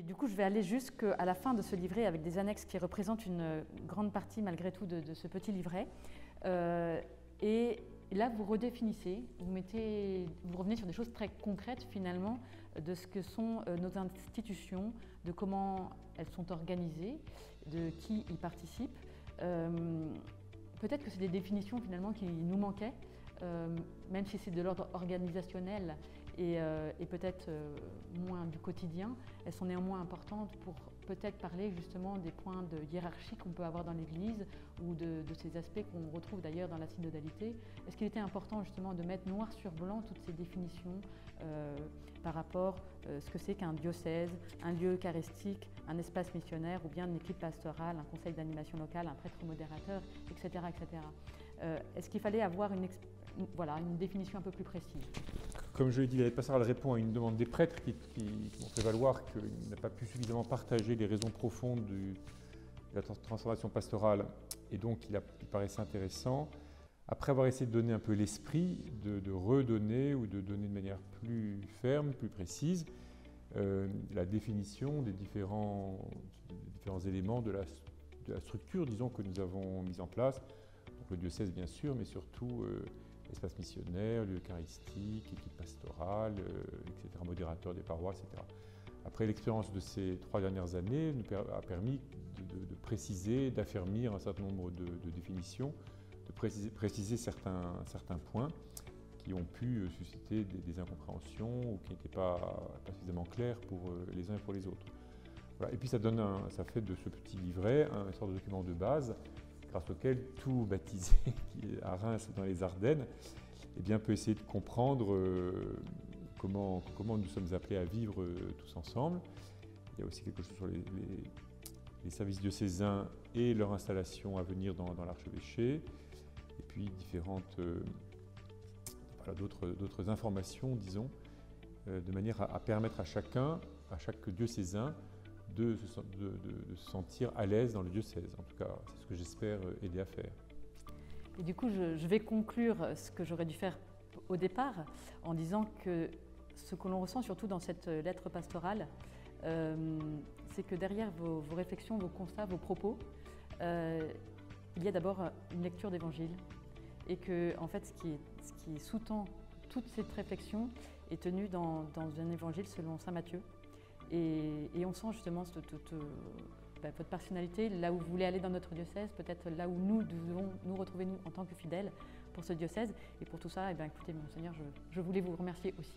Et du coup, je vais aller jusqu'à la fin de ce livret avec des annexes qui représentent une grande partie malgré tout de ce petit livret. Et là, vous redéfinissez, vous revenez sur des choses très concrètes finalement de ce que sont nos institutions, de comment elles sont organisées, de qui y participe. Peut-être que c'est des définitions finalement qui nous manquaient, même si c'est de l'ordre organisationnel et peut-être moins du quotidien, elles sont néanmoins importantes pour peut-être parler justement des points de hiérarchie qu'on peut avoir dans l'Église ou de ces aspects qu'on retrouve d'ailleurs dans la synodalité. Est-ce qu'il était important justement de mettre noir sur blanc toutes ces définitions par rapport à ce que c'est qu'un diocèse, un lieu eucharistique, un espace missionnaire ou bien une équipe pastorale, un conseil d'animation locale, un prêtre modérateur, etc. etc. Est-ce qu'il fallait avoir une définition un peu plus précise? Comme je l'ai dit, l'aide pastorale répond à une demande des prêtres qui ont fait valoir qu'il n'a pas pu suffisamment partager les raisons profondes de la transformation pastorale et donc il paraissait intéressant, après avoir essayé de donner un peu l'esprit, de redonner ou de donner de manière plus ferme, plus précise, la définition des différents éléments de la structure, disons, que nous avons mise en place. Donc le diocèse bien sûr, mais surtout espace missionnaire, lieu eucharistique, équipe pastorale, etc., modérateur des paroisses, etc. Après, l'expérience de ces 3 dernières années nous a permis de préciser, d'affermir un certain nombre de définitions, de préciser certains points qui ont pu susciter des incompréhensions ou qui n'étaient pas suffisamment clairs pour les uns et pour les autres. Voilà. Et puis ça fait de ce petit livret un sorte de document de base grâce auquel tout baptisé qui est à Reims dans les Ardennes eh bien, peut essayer de comprendre comment nous sommes appelés à vivre tous ensemble. Il y a aussi quelque chose sur les services diocésains et leur installation à venir dans l'archevêché, et puis d'autres informations, disons, de manière à permettre à chaque diocésain de se sentir à l'aise dans le diocèse. En tout cas, c'est ce que j'espère aider à faire. Et du coup, je vais conclure ce que j'aurais dû faire au départ en disant que ce que l'on ressent surtout dans cette lettre pastorale, c'est que derrière vos réflexions, vos constats, vos propos, il y a d'abord une lecture d'évangile et que en fait, ce qui sous-tend toute cette réflexion est tenu dans un évangile selon saint Matthieu. Et on sent justement votre personnalité, là où vous voulez aller dans notre diocèse, peut-être là où nous devons nous retrouver nous, en tant que fidèles pour ce diocèse. Et pour tout ça, eh bien, écoutez, Monseigneur, je voulais vous remercier aussi.